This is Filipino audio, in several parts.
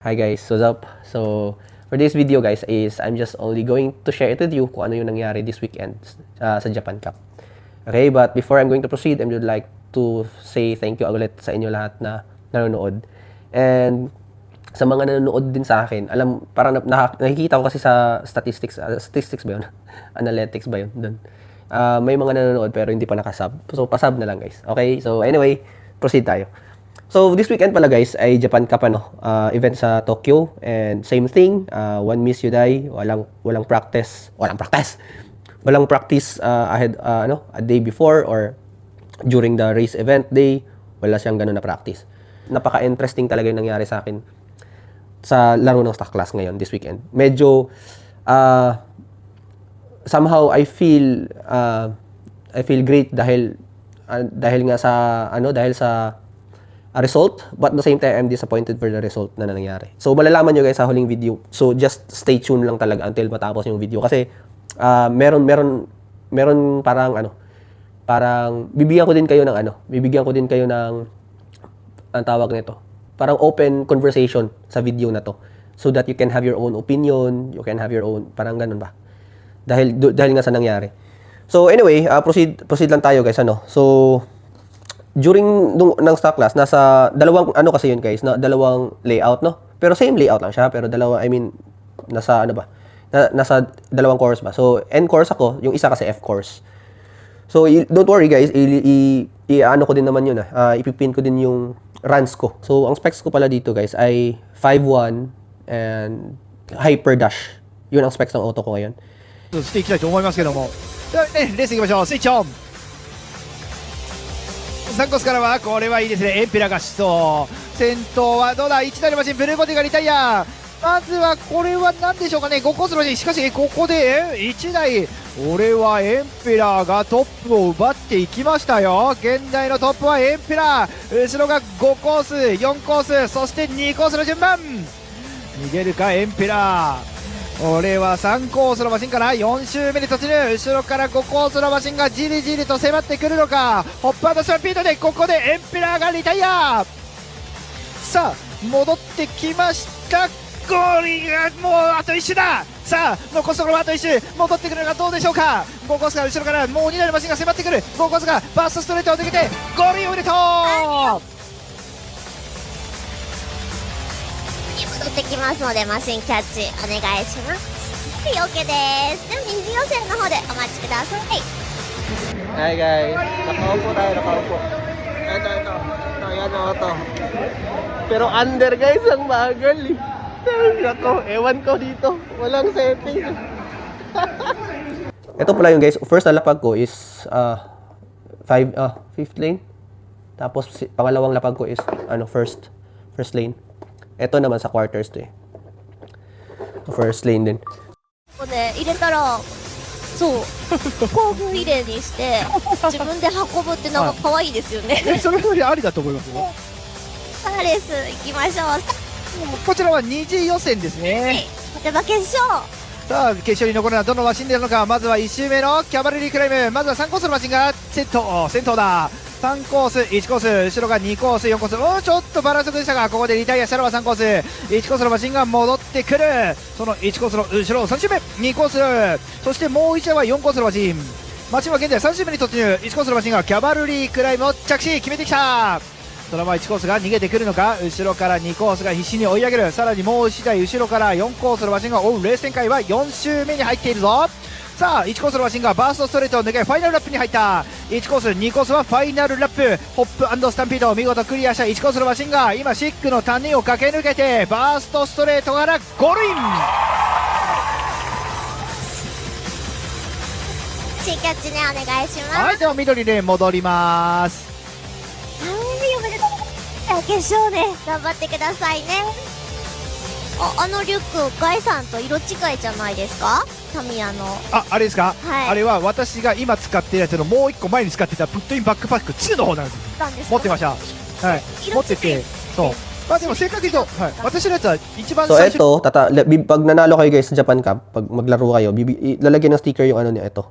Hi guys, what's up? So, for this video guys is I'm just only going to share it with you kung ano yung nangyari this weekend sa Japan Cup. Okay, but before I'm going to proceed, I would like to say thank you ulit sa inyo lahat na nanonood. And sa mga nanonood din sa akin, parang nakikita ko kasi sa statistics ba yun? Analytics ba yun? Doon. May mga nanonood pero hindi pa nakasub. So, pasub na lang guys. Okay, so anyway, proceed tayo. So, this weekend pala guys ay Japan Cup event sa Tokyo, and same thing, one miss Hyundai, walang practice ahead a day before or during the race event day, wala siyang ganun na practice. Napaka-interesting talaga yung nangyari sa akin sa laro ng stock class ngayon this weekend. Medyo somehow I feel great dahil nga sa dahil sa a result, but at the same time, I'm disappointed for the result na nangyari. So, malalaman nyo guys sa huling video. So, just stay tuned lang talaga until matapos yung video. Kasi, meron parang, bibigyan ko din kayo ng, ang tawag nito, parang open conversation sa video na to. So that you can have your own opinion, you can have your own, parang ganun ba? Dahil nga sa nangyari. So, anyway, proceed lang tayo guys, So, during ng stock class, nasa dalawang kasi yun guys, dalawang layout, no? Pero same layout lang siya, pero nasa nasa dalawang course ba? So, N course ako, yung isa kasi F course. So, don't worry guys, ko din naman yun, ipipin ko din yung runs ko. So, ang specs ko pala dito guys ay 5.1 and hyper dash. Yun ang specs ng auto ko ngayon. していきたいと思いますけども、ではね、レースいきましょう。スイッチオン。3コースからはこれはいいですね。エンペラが出走、先頭はどうだ、1台のマシン、ブルーボディがリタイア。まずはこれは何でしょうかね、5コースのマシン。しかしここで1台、俺はエンペラーがトップを奪っていきましたよ。現在のトップはエンペラー、後ろが5コース、4コース、そして2コースの順番。逃げるかエンペラー。俺は3コースのマシンから4周目に突入、後ろから5コースのマシンがじりじりと迫ってくるのか。ホップ&スタンピードでここでエンペラーがリタイア。さあ戻ってきました。ゴーリがもうあと1周だ。さあ残すところあと1周、戻ってくるのがどうでしょうか。5コースが後ろからもう2台のマシンが迫ってくる。5コースがバーストストレートを抜けてゴーリーおめでとう。戻ってきますのでマシンキャッチお願いします。はい、OK です。では二次予選の方でお待ちください。Hi guys, nakaupo tayo. Ito. Ito. Pero under guys, ang bagal eh. Nako, ewan ko dito. Walang setting. Ito pala yung guys, first na lapag ko is fifth lane. Tapos pangalawang lapag ko is first lane. Ito naman sa quarters to eh. First lane din. ここで入れたらそう工具入れにして自分で運ぶってなんか可愛いですよね。それよりありだと思いますよ。さあレース行きましょう。こちらは二次予選ですね。では決勝。さあ決勝に残るのはどのマシンであるのか。まずは1周目のキャバレリークライム。まずは3コースのマシンが先頭だ。3コース、1コース、後ろが2コース、4コース。ちょっとバランス崩したが、ここでリタイアしたのは3コース。1コースのマシンが戻ってくる。その1コースの後ろ、3周目、2コース。そしてもう1台は4コースのマシン。マシンは現在3周目に突入。1コースのマシンがキャバルリークライムを着地決めてきた。そのまま1コースが逃げてくるのか。後ろから2コースが必死に追い上げる。さらにもう1台後ろから4コースのマシンが追うレース展開は4周目に入っているぞ。さあ1コースのマシンがバーストストレートを抜けファイナルラップに入った。1コース2コースはファイナルラップ。ホップ&スタンピードを見事クリアした1コースのマシンが今シックの谷を駆け抜けてバーストストレートからゴールイン。新キャッチねお願いします。はい、では緑レーン戻ります。はい、おめでとうございます。じゃあ決勝ね頑張ってくださいね。あのリュックガイさんと色違いじゃないですか。タミヤのあれですか、はい、あれは私が今使ってるやつのもう1個前に使ってたプットインバックパック2の方なんです。持ってました。はい、持ってて、そう。まあでも正確に言うと、はい、私のやつは一番 So 最初。 pag nanalo kayo guys sa Japan Cup, pag maglaro kayo, lalagyan ng sticker yung niya ito.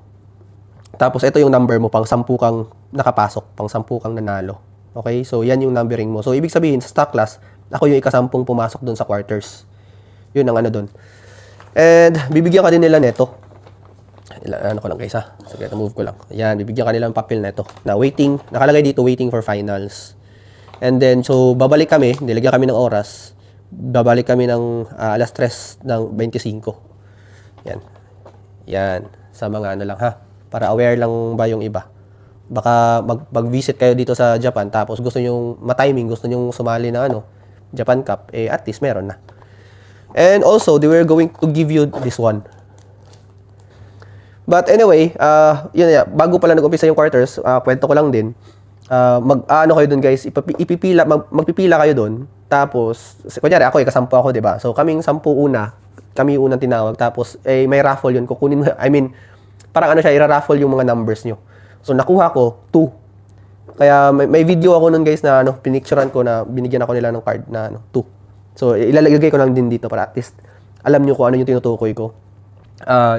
Tapos ito yung number mo, pang 10 kang nakapasok, pang 10 kang nanalo. Okay? So yan yung numbering mo. So ibig sabihin sa stock class, Ako yung ikasampung pumasok doon sa quarters. Yun ang ano doon. And bibigyan ka din nila neto. Ano ko lang guys ha. Sige, move ko lang. Ayan, bibigyan ka nila ng papel neto. Na waiting, nakalagay dito waiting for finals. And then, so babalik kami, nilagyan kami ng oras. Babalik kami ng alas 3 ng 25. Yan. Yan. Sa mga ano lang ha. Para aware lang ba yung iba. Baka mag-visit kayo dito sa Japan tapos gusto nyong matiming, gusto nyong sumali na ano, Japan Cup, eh at least meron na. And also, they were going to give you this one. But anyway, yun na, bago pala nag-umpisa yung quarters, kwento ko lang din. Ano kayo dun guys, magpipila kayo dun. Tapos, kunyari ako, kasampu ako, diba? So, kaming 10 una, kami unang tinawag. Tapos, may raffle yun. Kukunin mo, I mean, parang ano siya, ira-raffle yung mga numbers nyo. So, nakuha ko, 2. Kaya, may video ako nun guys na, pinicturean ko na binigyan ako nila ng card na, 2. So, ilalagay ko lang din dito para at least alam nyo kung ano yung tinutukoy ko.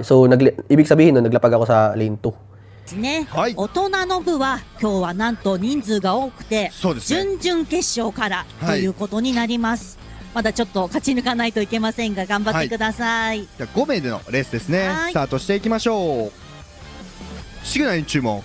So, ibig sabihin nun, naglapag ako sa lane 2. ね、はい大人の部は今日はなんと人数が多くて、そうですね準々決勝からとはいいうことになります、まだちょっと勝ち抜かないといけませんが頑張ってください、じゃあ5名でのレースですねはいスタートしていきましょうシグナルに注目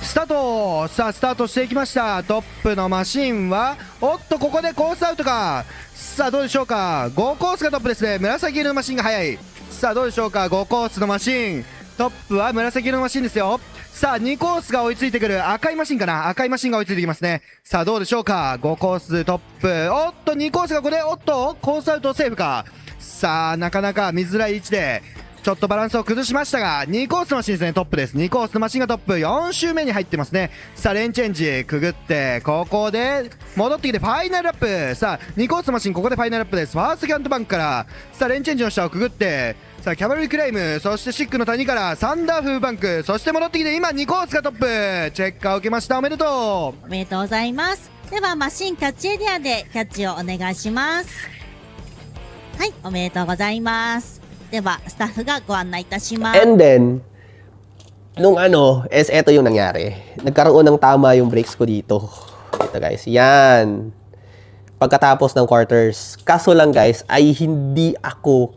スタートさあスタートしていきましたトップのマシンはおっとここでコースアウトかさあどうでしょうか5コースがトップですね紫色のマシンが速いさあどうでしょうか5コースのマシントップは紫色のマシンですよさあ2コースが追いついてくる赤いマシンかな赤いマシンが追いついてきますねさあどうでしょうか5コーストップおっと2コースがここでおっとコースアウトセーフかさあなかなか見づらい位置でちょっとバランスを崩しましたが2コースのマシンですねトップです2コースのマシンがトップ4周目に入ってますねさあレーンチェンジくぐってここで戻ってきてファイナルラップさあ2コースのマシンここでファイナルラップですファーストキャントバンクからさあレーンチェンジの下をくぐってさあキャバルリークレイムそしてシックの谷からサンダーフーバンクそして戻ってきて今2コースがトップチェッカーを受けましたおめでとうおめでとうございます。ではマシンキャッチエリアでキャッチをお願いします。はい、おめでとうございます。ではスタッフがご案内いたします。 And then, nung eto yung nangyari. Nagkaroon ng tama yung brakes ko dito. Ito guys, yan. Pagkatapos ng quarters. Kaso lang guys, ay hindi ako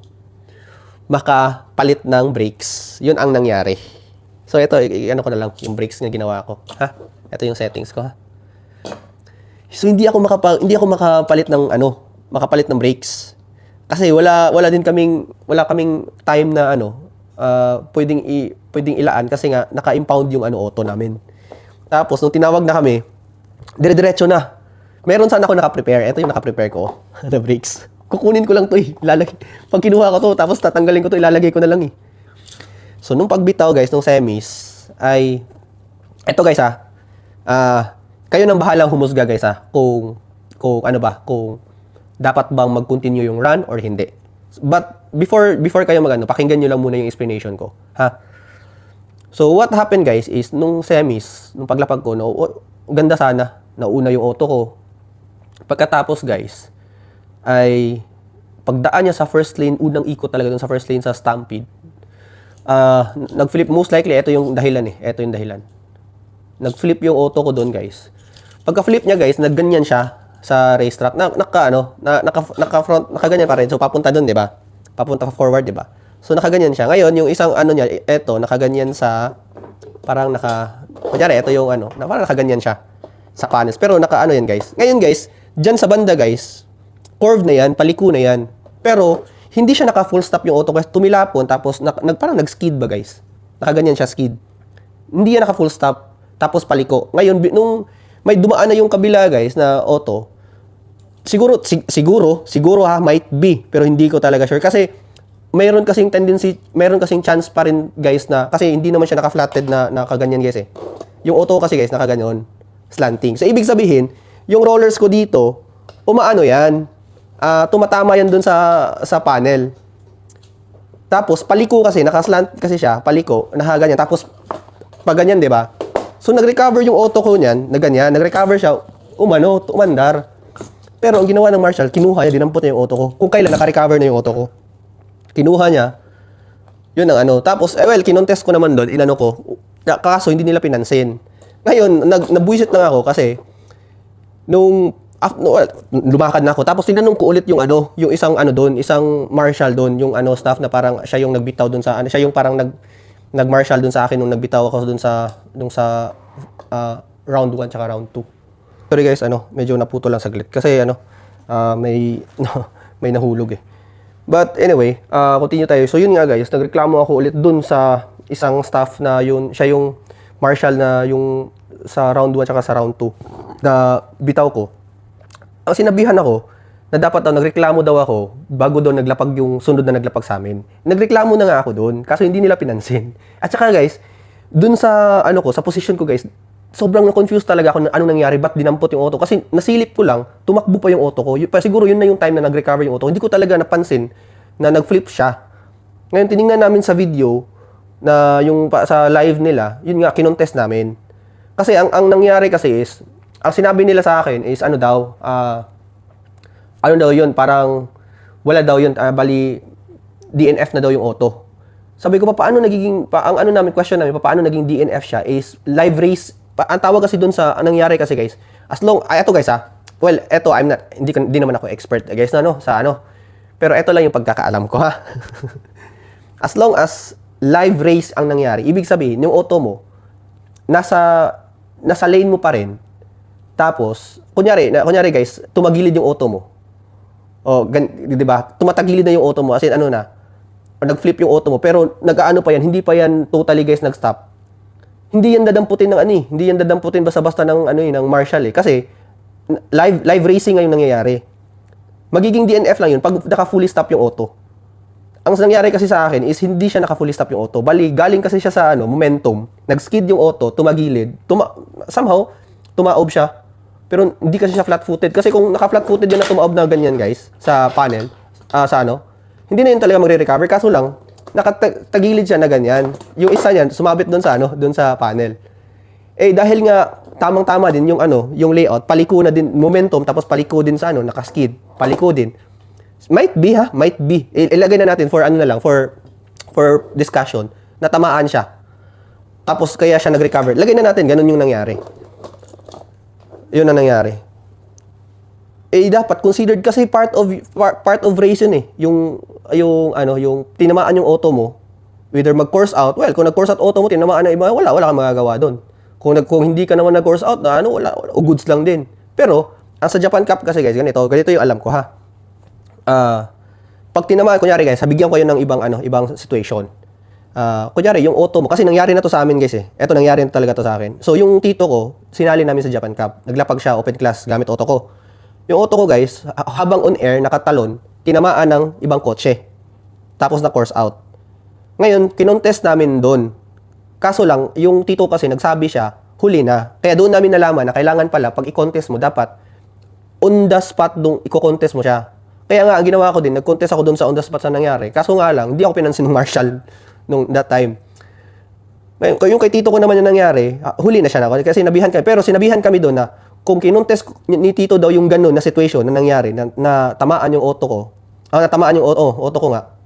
makapalit ng brakes. Yun ang nangyari. So ito, ano ko na lang, yung brakes na ginawa ko. Ha? Ito yung settings ko ha. So hindi ako makapalit ng makapalit ng brakes. Kasi wala kaming time na pwedeng ilaan kasi nga naka-impound yung auto namin. Tapos nung tinawag na kami, dire-diretso na. Meron sana ako naka-prepare. Ito yung naka-prepare ko na brakes. Kukunin ko lang to eh. Pag kinuha ko to, tapos tatanggalin ko to, ilalagay ko na lang eh. So nung pagbitaw guys, nung semis ay eto guys kayo nang bahalang humusga guys kung dapat bang mag-continue yung run or hindi. But before kayo pakinggan nyo lang muna yung explanation ko, ha? So what happened guys is nung semis, nung paglapag ko, ganda sana, nauna yung auto ko. Pagkatapos guys, ay pagdaan niya sa first lane, unang ikot talaga dun sa first lane sa Stampede. Nag-flip, most likely, ito yung dahilan eh. Ito yung dahilan. Nag-flip yung auto ko dun guys. Pagka-flip niya guys, nagganyan siya sa racetrack, nakaganyan pa rin. So, papunta doon, di ba? Papunta forward, di ba? So, nakaganyan siya. Ngayon, yung isang niya, eto, nakaganyan sa, kunyari, ito yung parang nakaganyan siya sa panels. Pero, yan, guys. Ngayon, guys, dyan sa banda, guys, curve na yan, paliko na yan. Pero, hindi siya naka-full stop yung auto, guys. Tumilapon, tapos, parang nag-skid ba, guys? Nakaganyan siya, skid. Hindi yan naka-full stop, tapos paliko. Ngayon, nung may dumaan na yung kabila, guys, na auto, siguro might be, pero hindi ko talaga sure kasi mayroon kasing chance pa rin guys na kasi hindi naman siya naka-flatted na nakaganyan guys eh. Yung auto kasi guys nakaganyan, slanting. So ibig sabihin, yung rollers ko dito, yan. Tumatama yan dun sa panel. Tapos paliko kasi naka-slant kasi siya, paliko, nakaganyan. Tapos pag ganyan, 'di ba? So nag-recover yung auto ko niyan, na ganyan, nag-recover siya, umandar. Pero ang ginawa ng Marshall, kinuha niya, dinampot niya yung auto ko. Kung kailan naka-recover na yung auto ko. Kinuha niya. Yun ang Tapos, kinontest ko naman doon, kaso hindi nila pinansin. Ngayon, nabuisit lang ako kasi, nung well, lumakad na ako. Tapos tinanong ko ulit yung ano, yung isang ano doon, isang marshal doon, yung ano staff na parang siya yung nagbitaw doon sa ano, siya yung parang nag-marshal doon sa akin nung nagbitaw ako doon sa round 1 tsaka round 2. Sorry guys, ano, medyo naputo lang saglit kasi ano, may may nahulog eh. But anyway, continue tayo. So yun nga guys, nagreklamo ako ulit doon sa isang staff na yun, siya yung marshal na yung sa round 1 tsaka sa round 2 na bitaw ko. Ang sinabihan ako na dapat daw nagreklamo daw ako bago daw naglapag yung sunod na naglapag sa amin. Nagreklamo na nga ako doon kaso hindi nila pinansin. At saka guys, doon sa ano ko, sa position ko guys, sobrang na-confused talaga ako na anong nangyari, ba't dinampot yung auto. Kasi nasilip ko lang, tumakbo pa yung auto ko. Siguro yun na yung time na nag-recover yung auto. Hindi ko talaga napansin na nag-flip siya. Ngayon, tiningnan namin sa video na yung sa live nila, yun nga, kinontest namin. Kasi ang nangyari kasi is, ang sinabi nila sa akin is ano daw, ano daw yun, parang wala daw yun, bali DNF na daw yung auto. Sabi ko, paano nagiging, ang ano namin, question namin, paano naging DNF siya is live race. Ang tawag kasi dun sa, ang nangyari kasi guys, as long, eto guys well, eto, hindi naman ako expert guys na no, sa ano. Pero eto lang yung pagkakaalam ko ha. As long as live race ang nangyari, ibig sabihin, yung auto mo, nasa lane mo pa rin. Tapos, kunyari guys, tumagilid yung auto mo. O, di ba? Tumatagilid na yung auto mo, as in ano na, or nag-flip yung auto mo, pero nag-ano pa yan, hindi pa yan totally guys nag-stop. Hindi yan dadamputin ng hindi yan dadamputin basta-basta ng ng marshal eh. Kasi live racing ngayon nangyayari. Magiging DNF lang yun pag naka-fully stop yung auto. Ang nangyari kasi sa akin is hindi siya naka-fully stop yung auto. Bali, galing kasi siya sa momentum, nag-skid yung auto, tumagilid, somehow tumaob siya. Pero hindi kasi siya flat-footed. Kasi kung naka-flat-footed yun na tumaob na ganyan guys, sa panel, hindi na yun talaga magre-recover. Kaso lang, nakatagilid siya na ganyan. Yung isa niyan, sumabit doon sa panel. Eh, dahil nga, tamang-tama din yung layout, paliko na din, momentum, tapos paliko din sa nakaskid. Paliko din. Might be. Ilagay na natin for discussion, na tamaan siya. Tapos, kaya siya nag-recover. Lagay na natin, ganun yung nangyari. Yun ang nangyari. Eh dapat considered kasi part of race yun eh. Yung tinamaan yung auto mo, whether mag-course out, well, kung nag-course out auto mo, tinamaan ng iba, wala kang magagawa doon. Kung hindi ka naman nag-course out, wala, goods lang din. Pero, ang sa Japan Cup kasi guys, ganito yung alam ko ha. Pag tinamaan, kunyari guys, bigyan ko yun ng ibang situation. Kunyari, yung auto mo, kasi nangyari na to sa amin guys eh. Eto, nangyari na talaga to sa akin. So, yung tito ko, sinali namin sa Japan Cup. Naglapag siya, open class, gamit auto ko. Yung auto ko guys, habang on air, nakatalon, tinamaan ng ibang kotse. Tapos na course out. Ngayon, kinontest namin doon. Kaso lang, yung tito kasi nagsabi siya, huli na. Kaya doon namin nalaman na kailangan pala, pag i-contest mo, dapat on the spot nung i-contest mo siya. Kaya nga, ang ginawa ko din, nag-contest ako doon sa on the spot sa nangyari. Kaso nga lang, hindi ako pinansin ng marshal nung that time. Yung kay tito ko naman yung nangyari, huli na siya na. Kasi sinabihan kami. Pero sinabihan kami doon na kung kinontes ni tito daw yung ganun na situation na nangyari, na tamaan yung auto ko, natamaan yung auto ko nga,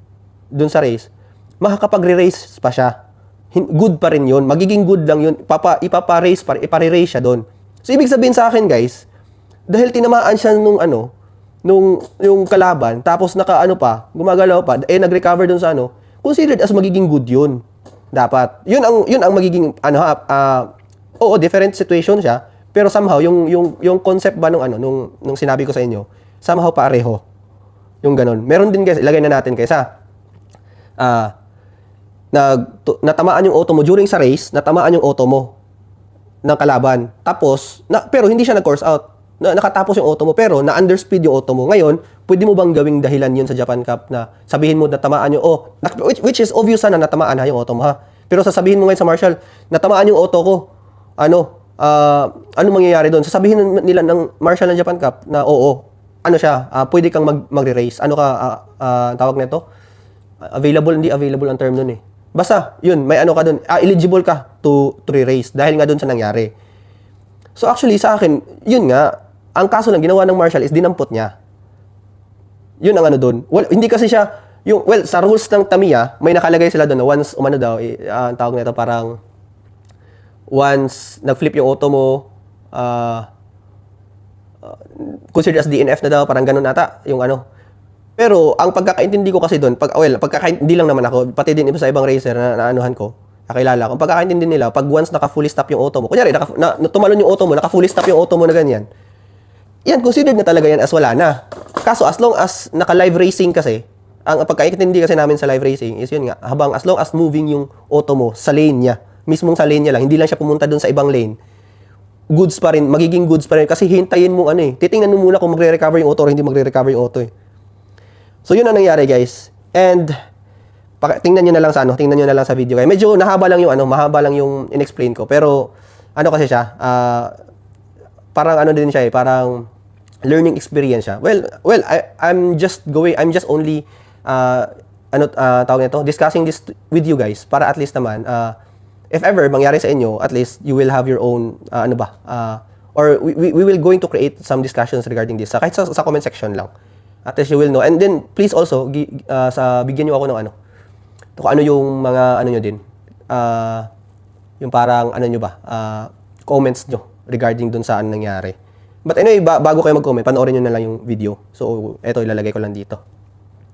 doon sa race, makakapag-re-race pa siya. Good pa rin yun. Magiging good lang yun. Ipapa-race siya doon. So, ibig sabihin sa akin, guys, dahil tinamaan siya yung kalaban, tapos gumagalaw pa, nag-recover doon sa considered as magiging good yun. Dapat. Yun ang magiging, different situation siya, pero somehow, yung concept ba nung sinabi ko sa inyo, somehow pareho. Yung ganun. Meron din guys, ilagay na natin kaysa, natamaan yung auto mo during sa race, natamaan yung auto mo ng kalaban. Tapos, pero hindi siya nag-course out. Nakatapos yung auto mo, pero na-underspeed yung auto mo. Ngayon, pwede mo bang gawing dahilan yun sa Japan Cup na sabihin mo natamaan yung, which is obvious na natamaan na yung auto mo ha. Pero sasabihin mo ngayon sa marshal, natamaan yung auto ko. Ano mangyayari doon? Sasabihin nila ng marshal ng Japan Cup na pwede kang magre-race. Tawag nito? Available, hindi available ang term doon eh. Basta, yun, may ka doon. Eligible ka to re-race dahil nga doon sa nangyari. So actually, sa akin, yun nga, ang kaso lang ginawa ng marshal is dinampot niya. Yun ang doon. Well, hindi kasi siya, sa rules ng Tamiya, may nakalagay sila doon na once, ang tawag nito parang, once nag-flip yung auto mo, considered as DNF na daw, parang ganun ata, yung ano. Pero, ang pagkakaintindi ko kasi doon, hindi lang naman ako, pati din sa ibang racer na naanuhan ko, nakilala ko, ang pagkakaintindi nila, pag once naka-fully stop yung auto mo, kunyari, tumalon yung auto mo, naka-fully stop yung auto mo na ganyan, yan, considered na talaga yan as wala na. Kaso, as long as naka-live racing kasi, ang pagkakaintindi kasi namin sa live racing is yun nga, as long as moving yung auto mo sa lane niya, mismong sa lane niya lang, hindi lang siya pumunta doon sa ibang lane, goods pa rin, magiging goods pa rin, kasi hintayin mo titingnan mo muna kung magre-recover yung auto or hindi magre-recover yung auto eh. So, yun ang nangyari, guys. And, tingnan nyo na lang sa video, guys. Medyo mahaba lang yung in-explain ko. Pero, kasi siya, parang din siya parang learning experience siya. Well, I'm just only, tawag nito, discussing this with you guys, para at least naman, if ever mangyari sa inyo, at least you will have your own, or we will going to create some discussions regarding this, kahit sa comment section lang. At least you will know. And then, please also, bigyan nyo ako ng kung ano yung mga, nyo din, yung parang, comments nyo regarding dun sa nangyari. But anyway, bago kayo mag-comment, panoorin nyo na lang yung video. So, eto, ilalagay ko lang dito.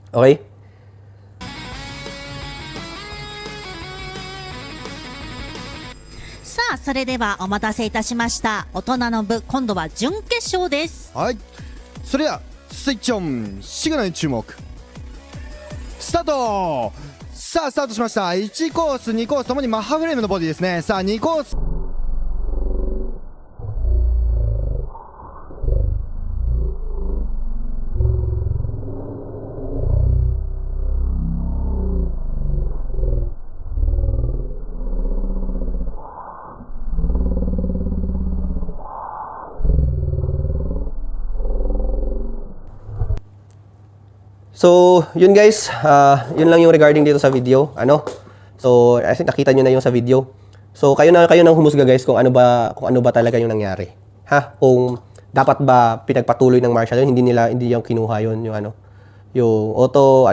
Okay? さあ、それではお待たせいたしました。大人の部、今度は準決勝です。はい、それではスイッチオン、シグナルに注目、スタート。さあスタートしました。1コース2コースともにマッハフレームのボディですね。さあ2コースSo, yun guys, yun lang yung regarding dito sa video. So, I think nakita nyo na yung sa video. So, kayo nang humusga guys kung ano ba talaga yung nangyari. Kung dapat ba pinagpatuloy ng Marshall yun, hindi yung kinuha yun, yung auto,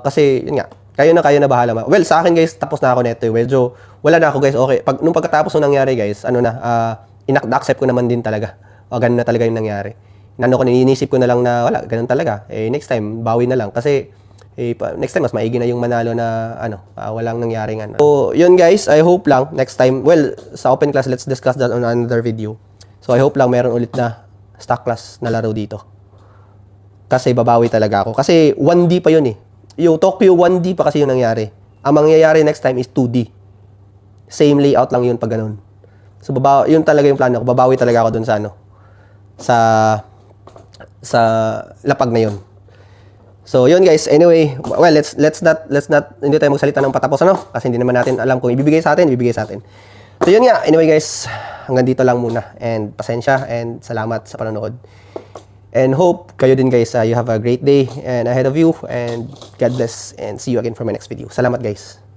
kasi yun nga, kayo na bahala. Well, sa akin guys, tapos na ako neto. Medyo, wala na ako guys, okay. Nung pagkatapos nung nangyari guys, accept ko naman din talaga. Ganun na talaga yung nangyari. Iniisip ko na lang na wala, ganun talaga. Next time, bawi na lang. Kasi, next time, mas maigi na yung manalo na, walang nangyaring So, yun guys, I hope lang, next time, well, sa open class, let's discuss that on another video. So, I hope lang meron ulit na stock class na laro dito. Kasi, babawi talaga ako. Kasi, 1D pa yun eh. Yung Tokyo 1D pa kasi yung nangyari. Ang mangyayari next time is 2D. Same layout lang yun pag ganun. So, yun talaga yung plano ko. Babawi talaga ako dun sa lapag na yun. So, yun guys. Anyway, well, let's not, hindi tayo magsalita ng patapos, kasi hindi naman natin alam kung ibibigay sa atin. So, yun nga. Anyway guys, hanggang dito lang muna. And pasensya and salamat sa panonood. And hope kayo din guys, you have a great day and ahead of you. And God bless and see you again for my next video. Salamat guys.